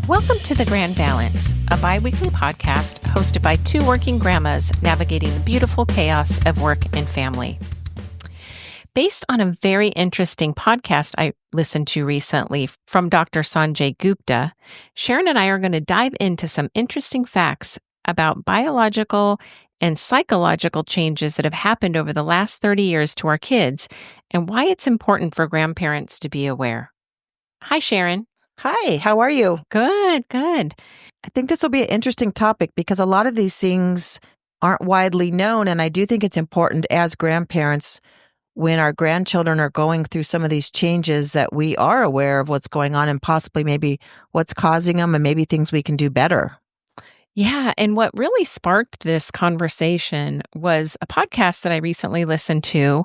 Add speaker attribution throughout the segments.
Speaker 1: Welcome to The Grand Balance, a bi-weekly podcast hosted by two working grandmas navigating the beautiful chaos of work and family. Based on a very interesting podcast I listened to recently from Dr. Sanjay Gupta, Sharon and I are going to dive into some interesting facts about biological and psychological changes that have happened over the last 30 years to our kids and why it's important for grandparents to be aware. Hi, Sharon.
Speaker 2: Hi, how are you?
Speaker 1: Good.
Speaker 2: I think this will be an interesting topic because a lot of these things aren't widely known. And I do think it's important as grandparents, when our grandchildren are going through some of these changes, that we are aware of what's going on and possibly maybe what's causing them and maybe things we can do better.
Speaker 1: Yeah. And what really sparked this conversation was a podcast that I recently listened to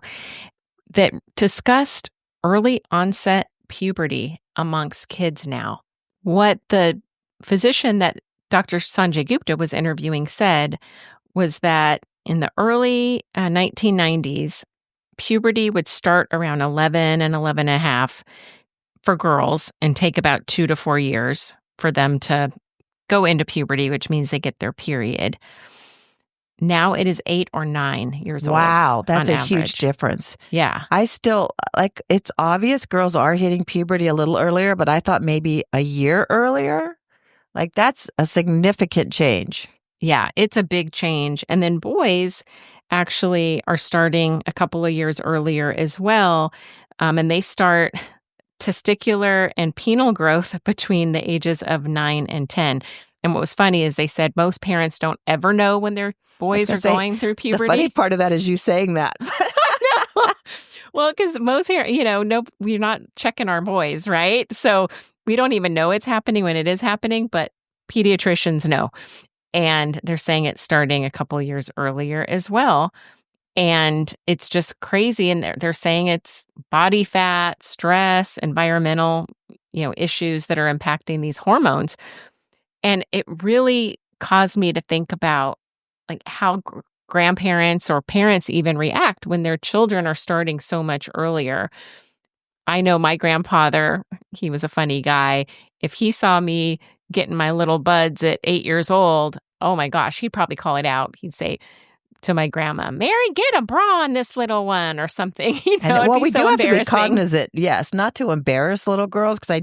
Speaker 1: that discussed early onset puberty amongst kids now. What the physician that Dr. Sanjay Gupta was interviewing said was that in the early 1990s, puberty would start around 11 and 11 and a half for girls and take about 2 to 4 years for them to go into puberty, which means they get their period. Now it is 8 or 9 years old.
Speaker 2: Wow, that's a
Speaker 1: average.
Speaker 2: huge difference.
Speaker 1: Yeah.
Speaker 2: I still, it's obvious girls are hitting puberty a little earlier, but I thought maybe a year earlier. That's a significant change.
Speaker 1: Yeah, it's a big change. And then boys actually are starting a couple of years earlier as well. And they start testicular and penile growth between the ages of 9 and 10. And what was funny is they said most parents don't ever know when their boys are going through puberty.
Speaker 2: The funny part of that is you saying that.
Speaker 1: I know. Well, because most here, no, we're not checking our boys, right? So we don't even know it's happening when it is happening, but pediatricians know. And they're saying it's starting a couple years earlier as well. And it's just crazy. And they're saying it's body fat, stress, environmental, issues that are impacting these hormones. And it really caused me to think about how grandparents or parents even react when their children are starting so much earlier. I know my grandfather, he was a funny guy. If he saw me getting my little buds at 8 years old, oh my gosh, he'd probably call it out. He'd say to my grandma, "Mary, get a bra on this little one," or something. We do
Speaker 2: have to be cognizant, yes, not to embarrass little girls, because I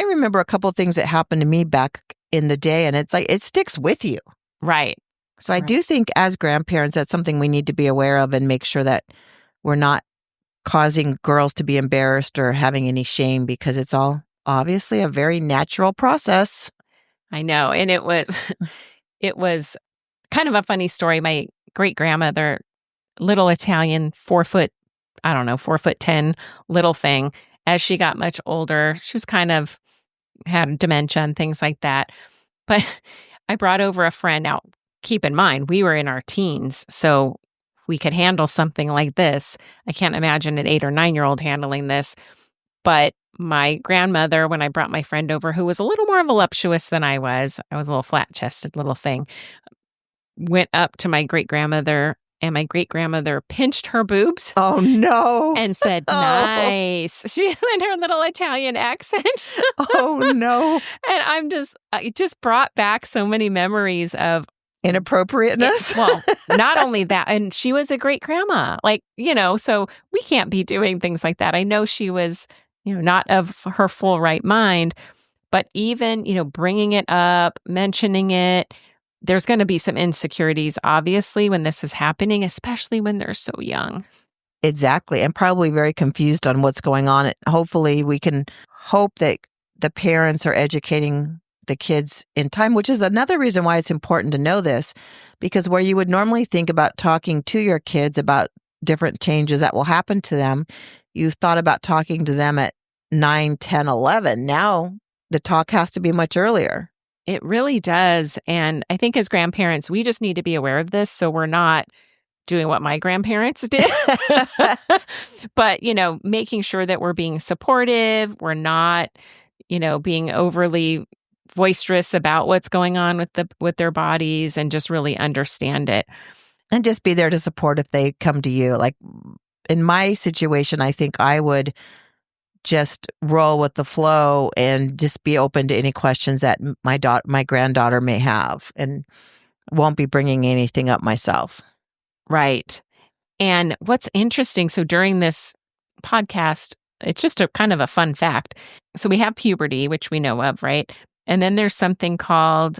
Speaker 2: remember a couple of things that happened to me back in the day, and it's it sticks with you.
Speaker 1: Right.
Speaker 2: So I do think as grandparents, that's something we need to be aware of and make sure that we're not causing girls to be embarrassed or having any shame, because it's all obviously a very natural process.
Speaker 1: I know. And it was kind of a funny story. My great grandmother, little Italian, 4'10" little thing. As she got much older, she was had dementia and things like that. But I brought over a friend. Now, keep in mind, we were in our teens, so we could handle something like this. I can't imagine an 8 or 9-year-old handling this. But my grandmother, when I brought my friend over, who was a little more voluptuous than I was a little flat-chested little thing, went up to my great-grandmother, and my great-grandmother pinched her boobs.
Speaker 2: Oh, no.
Speaker 1: And said, "Nice." She in her little Italian accent.
Speaker 2: Oh, no.
Speaker 1: And it just brought back so many memories of
Speaker 2: inappropriateness.
Speaker 1: Well, not only that, and she was a great grandma, so we can't be doing things like that. I know she was, not of her full right mind, but even, bringing it up, mentioning it, there's going to be some insecurities, obviously, when this is happening, especially when they're so young.
Speaker 2: Exactly. And probably very confused on what's going on. Hopefully we can hope that the parents are educating the kids in time, which is another reason why it's important to know this, because where you would normally think about talking to your kids about different changes that will happen to them, you thought about talking to them at 9, 10, 11. Now the talk has to be much earlier.
Speaker 1: It really does. And I think as grandparents, we just need to be aware of this so we're not doing what my grandparents did. But, making sure that we're being supportive, we're not, being overly boisterous about what's going on with their bodies, and just really understand it.
Speaker 2: And just be there to support if they come to you. In my situation, I think I would just roll with the flow and just be open to any questions that my granddaughter may have, and won't be bringing anything up myself.
Speaker 1: Right. And what's interesting, so during this podcast, it's just a kind of a fun fact. So we have puberty, which we know of, right? And then there's something called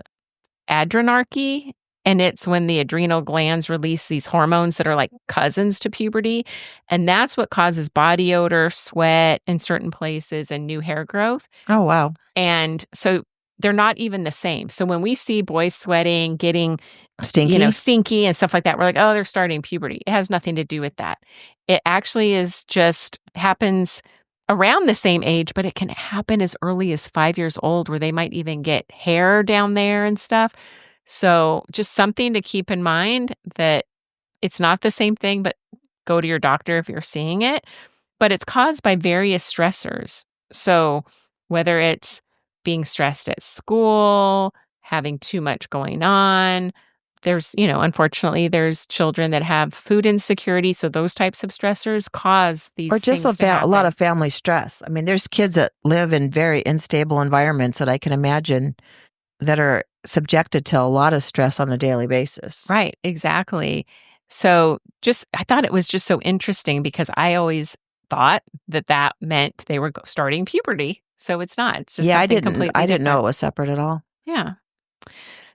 Speaker 1: adrenarche, and it's when the adrenal glands release these hormones that are like cousins to puberty. And that's what causes body odor, sweat in certain places, and new hair growth.
Speaker 2: Oh, wow.
Speaker 1: And so they're not even the same. So when we see boys sweating, getting
Speaker 2: Stinky?
Speaker 1: and stuff like that, we're like, oh, they're starting puberty. It has nothing to do with that. It actually is just happens around the same age, but it can happen as early as 5 years old, where they might even get hair down there and stuff. So just something to keep in mind, that it's not the same thing, but go to your doctor if you're seeing it. But it's caused by various stressors. So whether it's being stressed at school, having too much going on, there's, unfortunately, there's children that have food insecurity. So those types of stressors cause these
Speaker 2: Or just
Speaker 1: things to happen.
Speaker 2: a lot of family stress. I mean, there's kids that live in very unstable environments that I can imagine that are subjected to a lot of stress on a daily basis.
Speaker 1: Right, exactly. So I thought it was just so interesting, because I always thought that meant they were starting puberty. So it's not. It's just something completely
Speaker 2: I didn't know it
Speaker 1: different.
Speaker 2: was separate at all.
Speaker 1: Yeah.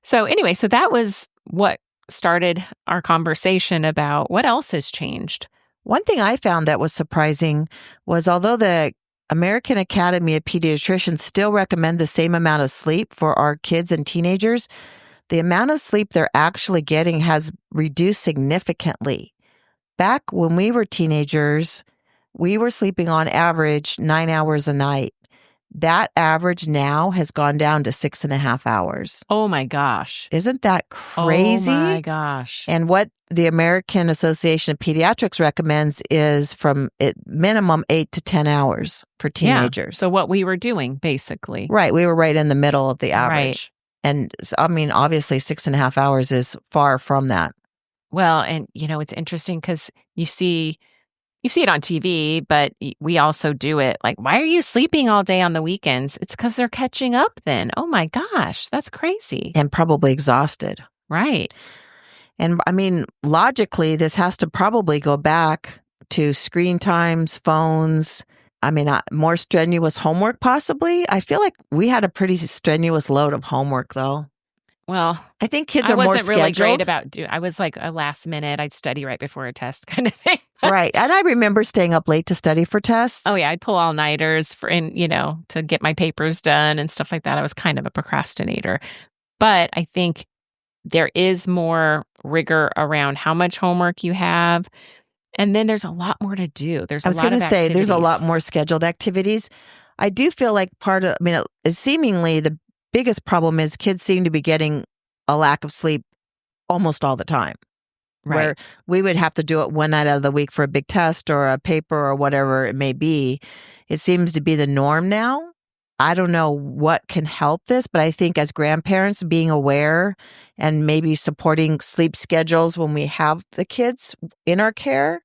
Speaker 1: So anyway, so that was what started our conversation about what else has changed.
Speaker 2: One thing I found that was surprising was, although the American Academy of Pediatricians still recommend the same amount of sleep for our kids and teenagers, the amount of sleep they're actually getting has reduced significantly. Back when we were teenagers, we were sleeping on average 9 hours a night. That average now has gone down to 6.5 hours.
Speaker 1: Oh my gosh.
Speaker 2: Isn't that crazy?
Speaker 1: Oh my gosh.
Speaker 2: And what the American Association of Pediatrics recommends is from minimum 8 to 10 hours for teenagers.
Speaker 1: Yeah. So what we were doing, basically.
Speaker 2: Right. We were right in the middle of the average.
Speaker 1: Right.
Speaker 2: And I mean, obviously 6.5 hours is far from that.
Speaker 1: Well, and it's interesting, because you see it on TV, but we also do it. Like, why are you sleeping all day on the weekends? It's because they're catching up then. Oh my gosh, that's crazy.
Speaker 2: And probably exhausted.
Speaker 1: Right.
Speaker 2: And I mean, logically, this has to probably go back to screen times, phones. I mean, more strenuous homework, possibly. I feel like we had a pretty strenuous load of homework, though.
Speaker 1: Well,
Speaker 2: I think kids are more scheduled.
Speaker 1: I wasn't really great about I was like a last minute, I'd study right before a test kind of thing.
Speaker 2: Right. And I remember staying up late to study for tests.
Speaker 1: Oh yeah, I'd pull all-nighters to get my papers done and stuff like that. I was kind of a procrastinator. But I think there is more rigor around how much homework you have. And then there's a lot more to do.
Speaker 2: I was going to say, there's a lot more scheduled activities. I do feel like seemingly the biggest problem is kids seem to be getting a lack of sleep almost all the time. Right. Where we would have to do it one night out of the week for a big test or a paper or whatever it may be. It seems to be the norm now. I don't know what can help this, but I think as grandparents, being aware and maybe supporting sleep schedules when we have the kids in our care.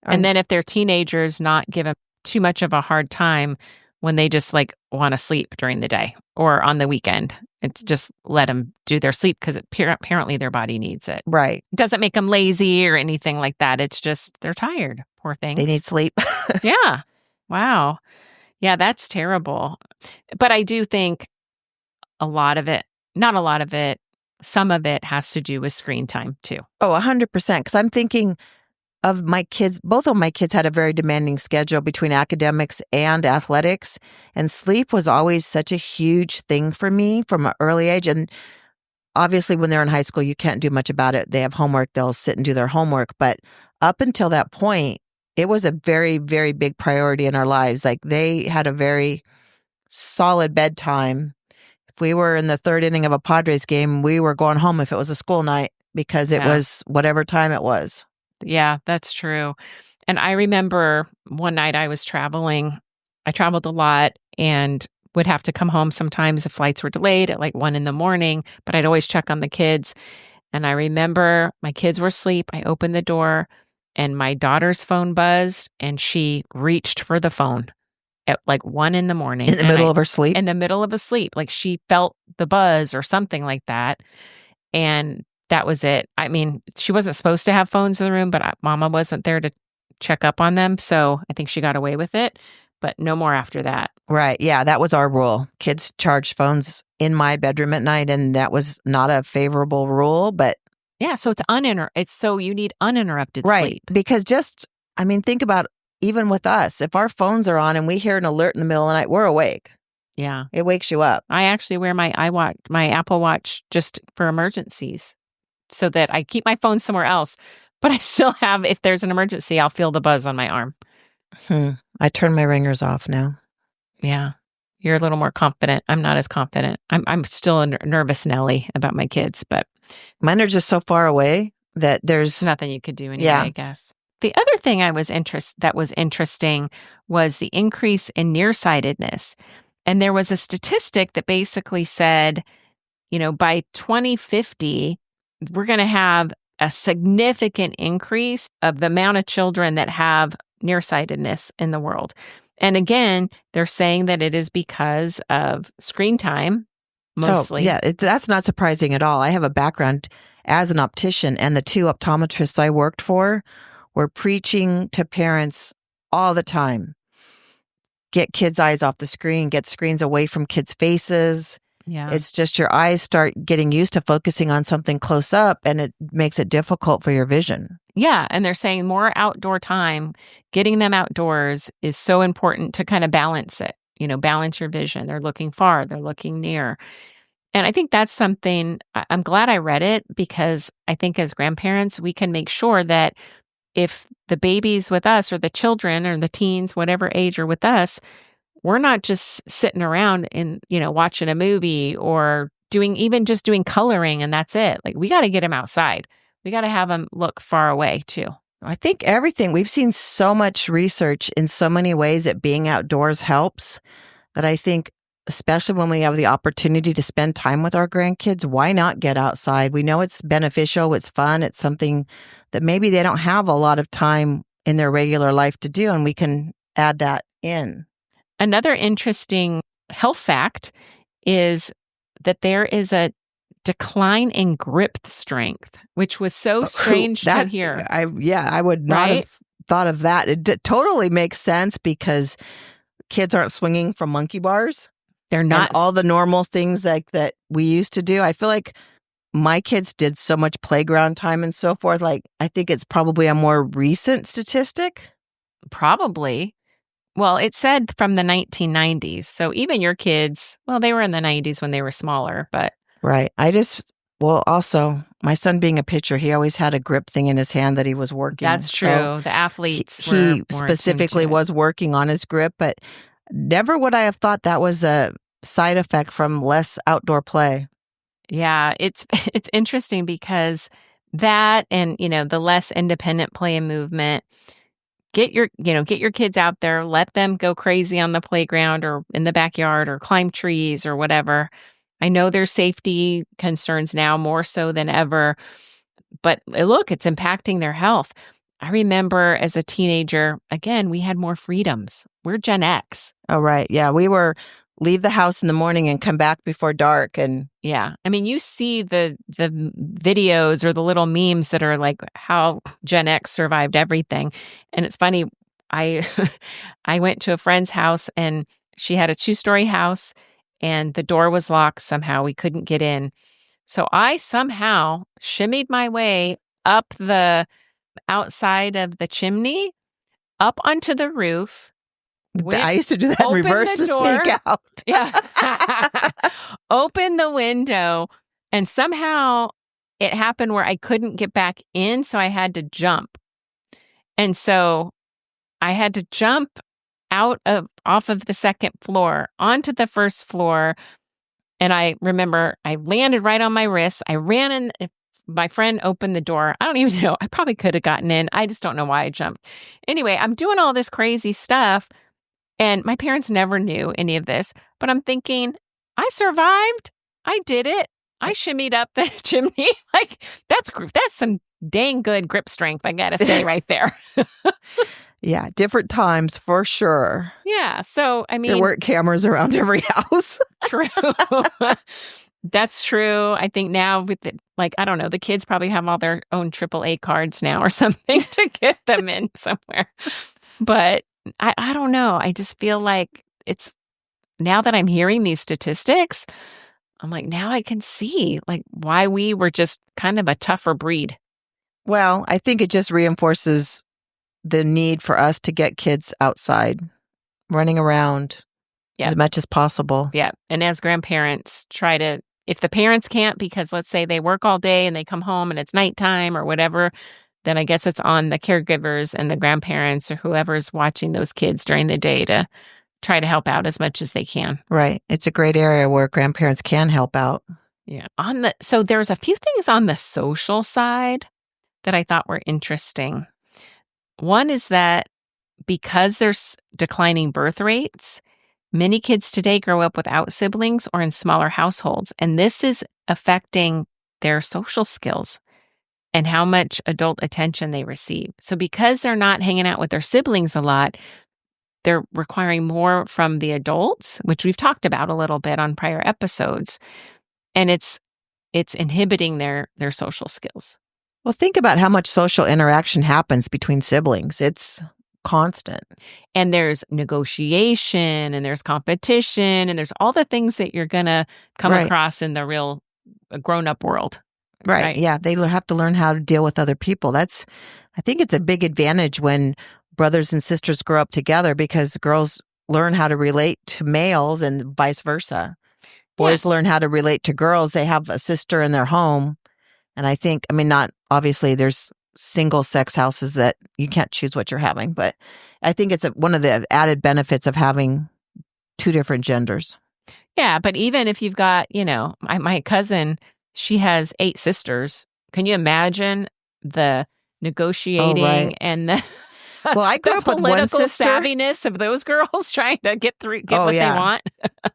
Speaker 1: And then if they're teenagers, not give them too much of a hard time when they just want to sleep during the day or on the weekend. It's just let them do their sleep, because apparently their body needs it.
Speaker 2: Right.
Speaker 1: It doesn't make them lazy or anything like that. It's just they're tired. Poor things.
Speaker 2: They need sleep.
Speaker 1: Yeah. Wow. Yeah, that's terrible. But I do think some of it has to do with screen time too.
Speaker 2: Oh, 100%. Because I'm thinking of my kids. Both of my kids had a very demanding schedule between academics and athletics, and sleep was always such a huge thing for me from an early age. And obviously when they're in high school, you can't do much about it. They have homework, they'll sit and do their homework. But up until that point, it was a very, very big priority in our lives. Like, they had a very solid bedtime. If we were in the third inning of a Padres game, we were going home if it was a school night, because it was whatever time it was.
Speaker 1: Yeah, that's true. And I remember one night I was traveling. I traveled a lot and would have to come home sometimes if flights were delayed at 1 a.m, but I'd always check on the kids. And I remember my kids were asleep. I opened the door and my daughter's phone buzzed and she reached for the phone. at like 1 in the morning.
Speaker 2: In the middle of her sleep?
Speaker 1: In the middle of a sleep. Like she felt the buzz or something like that. And that was it. I mean, she wasn't supposed to have phones in the room, but Mama wasn't there to check up on them. So I think she got away with it, but no more after that.
Speaker 2: Right. Yeah, that was our rule. Kids charged phones in my bedroom at night, and that was not a favorable rule, but...
Speaker 1: Yeah, so it's so you need uninterrupted
Speaker 2: right,
Speaker 1: sleep.
Speaker 2: Because think about, even with us, if our phones are on and we hear an alert in the middle of the night, we're awake.
Speaker 1: Yeah.
Speaker 2: It wakes you up.
Speaker 1: I actually wear my Apple Watch just for emergencies so that I keep my phone somewhere else, but I still have, if there's an emergency, I'll feel the buzz on my arm.
Speaker 2: I turn my ringers off now.
Speaker 1: Yeah. You're a little more confident. I'm not as confident. I'm still a nervous Nelly about my kids, but
Speaker 2: mine are just so far away that there's
Speaker 1: nothing you could do anyway, I guess. The other thing that was interesting was the increase in nearsightedness. And there was a statistic that basically said, by 2050, we're going to have a significant increase of the amount of children that have nearsightedness in the world. And again, they're saying that it is because of screen time, mostly.
Speaker 2: Oh, yeah, that's not surprising at all. I have a background as an optician, and the 2 optometrists I worked for were preaching to parents all the time. Get kids' eyes off the screen, get screens away from kids' faces.
Speaker 1: Yeah.
Speaker 2: It's just your eyes start getting used to focusing on something close up, and it makes it difficult for your vision.
Speaker 1: Yeah. And they're saying more outdoor time, getting them outdoors is so important to kind of balance it, balance your vision. They're looking far, they're looking near. And I think that's something, I'm glad I read it, because I think as grandparents, we can make sure that if the babies with us or the children or the teens, whatever age are with us, we're not just sitting around and, watching a movie or doing coloring and that's it. Like, we got to get them outside. We got to have them look far away too.
Speaker 2: I think we've seen so much research in so many ways that being outdoors helps, that I think, especially when we have the opportunity to spend time with our grandkids, why not get outside? We know it's beneficial, it's fun, it's something that maybe they don't have a lot of time in their regular life to do, and we can add that in.
Speaker 1: Another interesting health fact is that there is a decline in grip strength, which was so strange to hear.
Speaker 2: I would not have thought of that. It totally makes sense, because kids aren't swinging from monkey bars.
Speaker 1: They're not.
Speaker 2: And all the normal things like that we used to do. I feel like my kids did so much playground time and so forth. Like, I think it's probably a more recent statistic.
Speaker 1: Probably. Well, it said from the 1990s. So even your kids, they were in the 90s when they were smaller, but.
Speaker 2: Right. Also, my son being a pitcher, he always had a grip thing in his hand that he was working.
Speaker 1: That's true. So the athletes
Speaker 2: he specifically was working on his grip, but never would I have thought that was a side effect from less outdoor play.
Speaker 1: Yeah, it's interesting because that and, the less independent play and movement, get your kids out there, let them go crazy on the playground or in the backyard or climb trees or whatever. I know there's safety concerns now more so than ever, but look, it's impacting their health. I remember as a teenager, again, we had more freedoms. We're Gen X.
Speaker 2: Oh, right. Yeah. We were leave the house in the morning and come back before dark. And
Speaker 1: yeah. I mean, you see the videos or the little memes that are like how Gen X survived everything. And it's funny. I went to a friend's house and she had a 2-story house and the door was locked somehow. We couldn't get in. So I somehow shimmied my way up the outside of the chimney, up onto the roof.
Speaker 2: I used to do that in reverse to sneak out.
Speaker 1: Yeah. Open the window. And somehow it happened where I couldn't get back in. So I had to jump. And so I had to jump off of the second floor onto the first floor. And I remember I landed right on my wrist. I ran in. My friend opened the door. I don't even know. I probably could have gotten in. I just don't know why I jumped. Anyway, I'm doing all this crazy stuff. And my parents never knew any of this. But I'm thinking, I survived. I did it. I shimmied up the chimney. Like, that's some dang good grip strength, I got to say right there.
Speaker 2: Yeah, different times for sure.
Speaker 1: Yeah. So, I
Speaker 2: There
Speaker 1: mean,
Speaker 2: weren't cameras around every house.
Speaker 1: true. That's true. I think now with I don't know, the kids probably have all their own AAA cards now or something to get them in somewhere. But I don't know. I just feel like it's now that I'm hearing these statistics, I'm like, now I can see why we were just kind of a tougher breed.
Speaker 2: Well, I think it just reinforces the need for us to get kids outside, running around
Speaker 1: Yeah.
Speaker 2: as much as possible.
Speaker 1: Yeah. And as grandparents, try to, if the parents can't, because let's say they work all day and they come home and it's nighttime or whatever, then I guess it's on the caregivers and the grandparents or whoever's watching those kids during the day to try to help out as much as they can.
Speaker 2: Right. It's a great area where grandparents can help out.
Speaker 1: Yeah. So there's a few things on the social side that I thought were interesting. One is that because there's declining birth rates, many kids today grow up without siblings or in smaller households, and this is affecting their social skills and how much adult attention they receive. So because they're not hanging out with their siblings a lot, they're requiring more from the adults, which we've talked about a little bit on prior episodes, and it's inhibiting their social skills.
Speaker 2: Well, think about how much social interaction happens between siblings. It's constant.
Speaker 1: And there's negotiation and there's competition and there's all the things that you're going to come
Speaker 2: Right.
Speaker 1: across in the real grown-up world.
Speaker 2: Right. Yeah. They have to learn how to deal with other people. I think it's a big advantage when brothers and sisters grow up together because girls learn how to relate to males and vice versa. Boys learn how to relate to girls. They have a sister in their home. And I think, not obviously there's single sex houses that you can't choose what you're having, but I think it's one of the added benefits of having two different genders.
Speaker 1: Yeah. But even if you've got, my cousin, she has 8 sisters. Can you imagine the negotiating and the
Speaker 2: well, I grew up with one sister.
Speaker 1: Savviness of those girls trying to get what they want.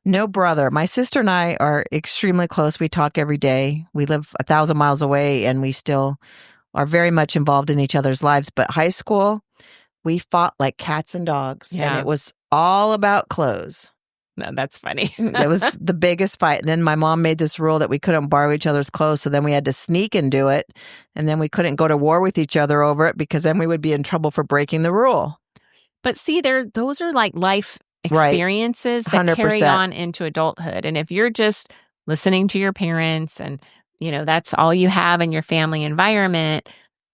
Speaker 2: No brother. My sister and I are extremely close. We talk every day. We live 1,000 miles away, and we still are very much involved in each other's lives. But high school, we fought like cats and dogs, and it was all about clothes.
Speaker 1: No, that's funny.
Speaker 2: That was the biggest fight. And then my mom made this rule that we couldn't borrow each other's clothes. So then we had to sneak and do it. And then we couldn't go to war with each other over it because then we would be in trouble for breaking the rule.
Speaker 1: But see, those are like life experiences that
Speaker 2: 100%.
Speaker 1: carry on into adulthood. And if you're just listening to your parents and, that's all you have in your family environment,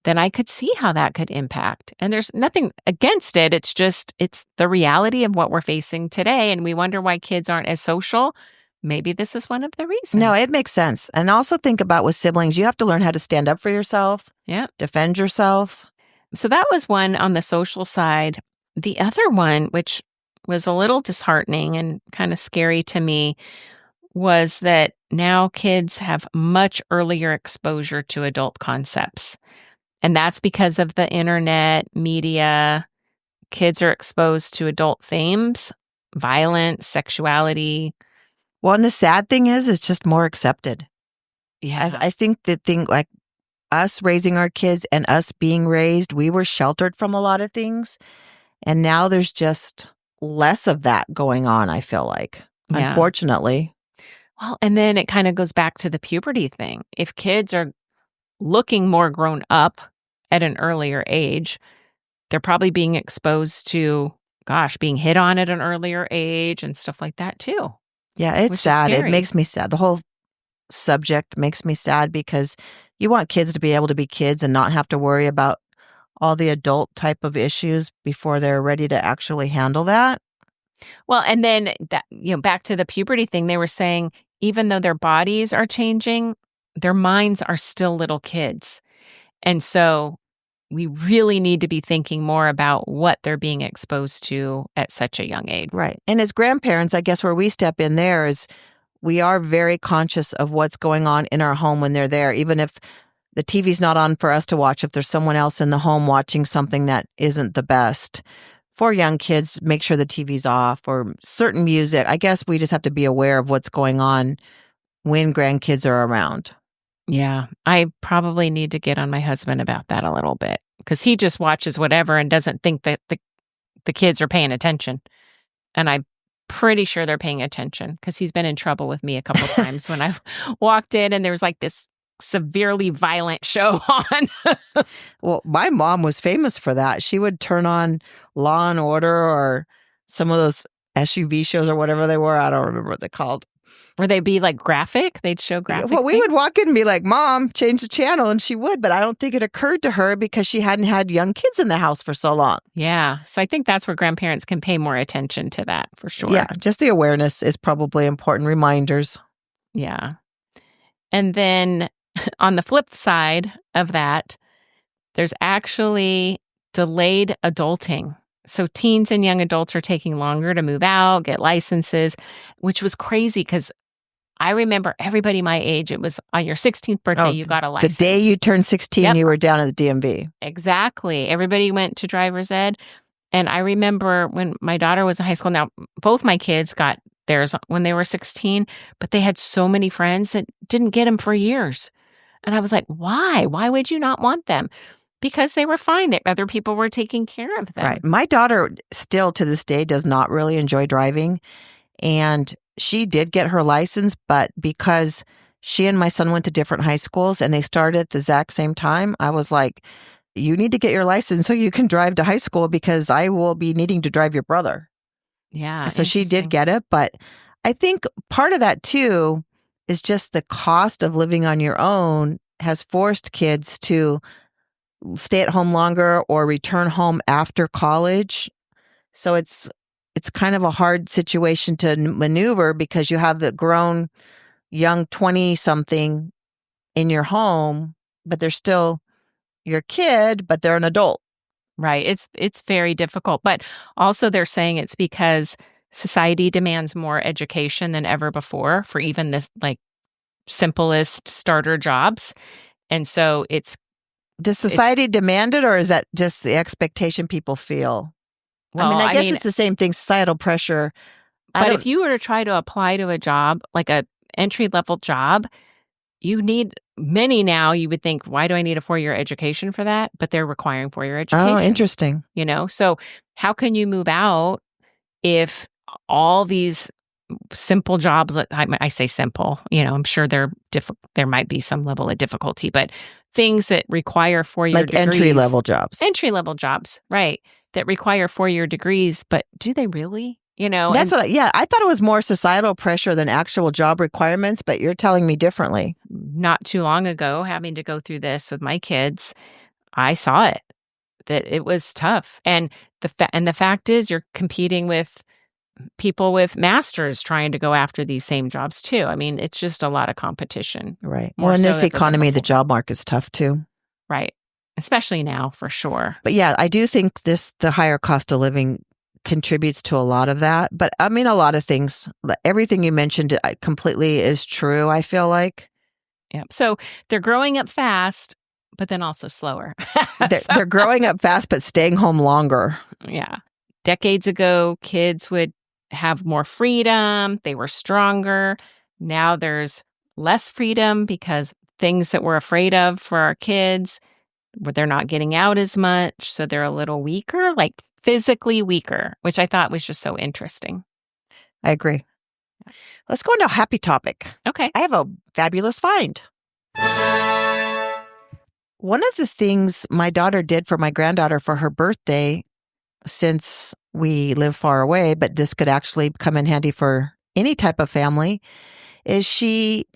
Speaker 1: then I could see how that could impact. And there's nothing against it. It's the reality of what we're facing today. And we wonder why kids aren't as social. Maybe this is one of the reasons.
Speaker 2: No, it makes sense. And also think about with siblings, you have to learn how to stand up for yourself.
Speaker 1: Yeah.
Speaker 2: Defend yourself.
Speaker 1: So that was one on the social side. The other one, which was a little disheartening and kind of scary to me, was that now kids have much earlier exposure to adult concepts. And that's because of the internet, media. Kids are exposed to adult themes, violence, sexuality.
Speaker 2: Well, and the sad thing is, it's just more accepted.
Speaker 1: Yeah.
Speaker 2: I think the thing, like us raising our kids and us being raised, we were sheltered from a lot of things. And now there's just less of that going on, I feel like, unfortunately.
Speaker 1: Well, and then it kind of goes back to the puberty thing. If kids are looking more grown up at an earlier age, they're probably being exposed to, being hit on at an earlier age and stuff like that too.
Speaker 2: Yeah, it's sad. It makes me sad. The whole subject makes me sad because you want kids to be able to be kids and not have to worry about all the adult type of issues before they're ready to actually handle that.
Speaker 1: Well, and then that, back to the puberty thing, they were saying even though their bodies are changing, their minds are still little kids. And so we really need to be thinking more about what they're being exposed to at such a young age.
Speaker 2: Right. And as grandparents, I guess where we step in there is we are very conscious of what's going on in our home when they're there, even if the TV's not on for us to watch, if there's someone else in the home watching something that isn't the best. For young kids, make sure the TV's off or certain music. I guess we just have to be aware of what's going on when grandkids are around.
Speaker 1: Yeah, I probably need to get on my husband about that a little bit because he just watches whatever and doesn't think that the the kids are paying attention. And I'm pretty sure they're paying attention because he's been in trouble with me a couple times when I've walked in and there was like this severely violent show on.
Speaker 2: Well, my mom was famous for that. She would turn on Law and Order or some of those SUV shows or whatever they were. I don't remember what they're called.
Speaker 1: Or they'd be like graphic. They'd show graphic.
Speaker 2: Well, we would walk in and be like, Mom, change the channel. And she would, but I don't think it occurred to her because she hadn't had young kids in the house for so long.
Speaker 1: Yeah. So I think that's where grandparents can pay more attention to that for sure.
Speaker 2: Yeah. Just the awareness is probably important. Reminders.
Speaker 1: Yeah. And then on the flip side of that, there's actually delayed adulting. So teens and young adults are taking longer to move out, get licenses, which was crazy because I remember everybody my age, it was on your 16th birthday, you got a license.
Speaker 2: The day you turned 16, you were down at the DMV.
Speaker 1: Exactly. Everybody went to driver's ed. And I remember when my daughter was in high school, now both my kids got theirs when they were 16, but they had so many friends that didn't get them for years. And I was like, why? Why would you not want them? Because they were fine. That other people were taking care of them.
Speaker 2: Right. My daughter still to this day does not really enjoy driving. And she did get her license, but because she and my son went to different high schools and they started at the exact same time, I was like, you need to get your license so you can drive to high school because I will be needing to drive your brother.
Speaker 1: Yeah.
Speaker 2: So she did get it. But I think part of that too is just the cost of living on your own has forced kids to stay at home longer or return home after college. So it's kind of a hard situation to maneuver because you have the grown young 20-something in your home, but they're still your kid, but they're an adult.
Speaker 1: Right. It's very difficult. But also they're saying it's because society demands more education than ever before for even this like simplest starter jobs. And so
Speaker 2: does society demand it, or is that just the expectation people feel? Well, I guess it's the same thing, societal pressure.
Speaker 1: But if you were to try to apply to a job, like a entry-level job, you need many now. You would think, why do I need a 4-year education for that? But they're requiring 4-year education.
Speaker 2: Oh, interesting.
Speaker 1: So how can you move out if all these simple jobs, I say simple, I'm sure there might be some level of difficulty, but things that require 4-year degrees.
Speaker 2: Like entry-level jobs.
Speaker 1: Entry-level jobs, right, that require 4-year degrees, but do they really?
Speaker 2: That's I thought it was more societal pressure than actual job requirements, but you're telling me differently.
Speaker 1: Not too long ago, having to go through this with my kids, I saw it, that it was tough. And the fact is you're competing with people with masters trying to go after these same jobs too. I mean, it's just a lot of competition.
Speaker 2: Right. Well, in this economy, the job market's tough too.
Speaker 1: Right. Especially now, for sure.
Speaker 2: But yeah, I do think the higher cost of living contributes to a lot of that. But I mean, a lot of things, everything you mentioned completely is true, I feel like.
Speaker 1: Yeah. So they're growing up fast, but then also slower.
Speaker 2: They're growing up fast, but staying home longer.
Speaker 1: Yeah. Decades ago, kids would have more freedom. They were stronger. Now there's less freedom because things that we're afraid of for our kids, they're not getting out as much. So they're a little weaker, like physically weaker, which I thought was just so interesting.
Speaker 2: I agree. Let's go into a happy topic.
Speaker 1: Okay.
Speaker 2: I have a fabulous find. One of the things my daughter did for my granddaughter for her birthday, since we live far away, but this could actually come in handy for any type of family, is she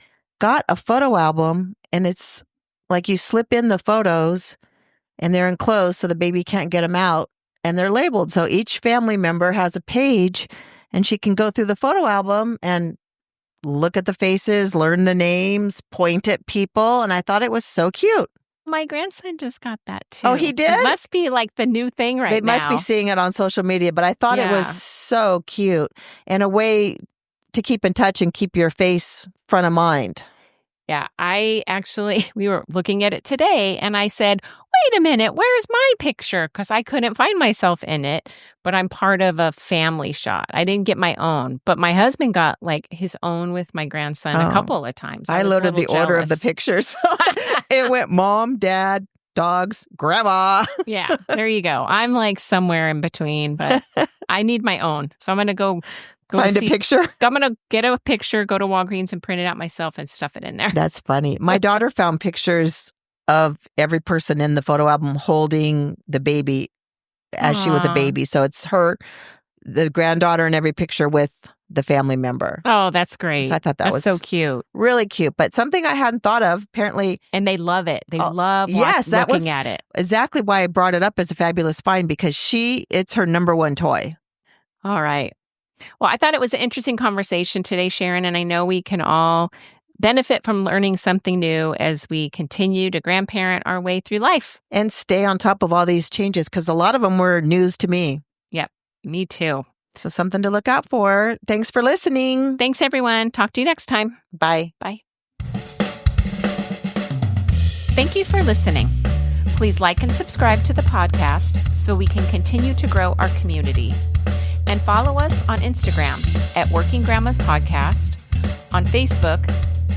Speaker 2: got a photo album, and it's like you slip in the photos and they're enclosed so the baby can't get them out, and they're labeled. So each family member has a page and she can go through the photo album and look at the faces, learn the names, point at people. And I thought it was so cute.
Speaker 1: My grandson just got that too.
Speaker 2: Oh, he did?
Speaker 1: It must be like the new thing right now.
Speaker 2: They must be seeing it on social media, but I thought it was so cute and a way to keep in touch and keep your face front of mind.
Speaker 1: Yeah, we were looking at it today and I said, wait a minute, where's my picture? Because I couldn't find myself in it, but I'm part of a family shot. I didn't get my own, but my husband got like his own with my grandson a couple of times.
Speaker 2: I loaded the order of the pictures. It went mom, dad, dogs, grandma.
Speaker 1: Yeah, there you go. I'm like somewhere in between, but I need my own. So I'm going to go
Speaker 2: Find a picture.
Speaker 1: I'm going to get a picture, go to Walgreens and print it out myself and stuff it in there.
Speaker 2: That's funny. My daughter found pictures of every person in the photo album holding the baby as she was a baby. So it's her, the granddaughter in every picture with the family member.
Speaker 1: Oh, that's great.
Speaker 2: So I thought that was
Speaker 1: so cute.
Speaker 2: Really cute. But something I hadn't thought of, apparently.
Speaker 1: And they love it. They love looking at it.
Speaker 2: Exactly why I brought it up as a fabulous find, because it's her number one toy.
Speaker 1: All right. Well, I thought it was an interesting conversation today, Sharon, and I know we can all benefit from learning something new as we continue to grandparent our way through life.
Speaker 2: And stay on top of all these changes, because a lot of them were news to me.
Speaker 1: Yep, me too.
Speaker 2: So something to look out for. Thanks for listening.
Speaker 1: Thanks, everyone. Talk to you next time.
Speaker 2: Bye.
Speaker 1: Bye. Thank you for listening. Please like and subscribe to the podcast so we can continue to grow our community. And follow us on Instagram at Working Grandmas Podcast, on Facebook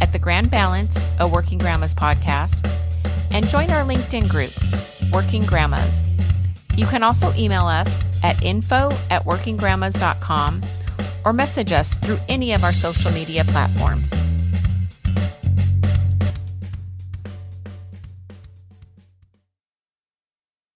Speaker 1: at The Grand Balance, a Working Grandmas Podcast, and join our LinkedIn group, Working Grandmas. You can also email us at info@workinggrandmas.com or message us through any of our social media platforms.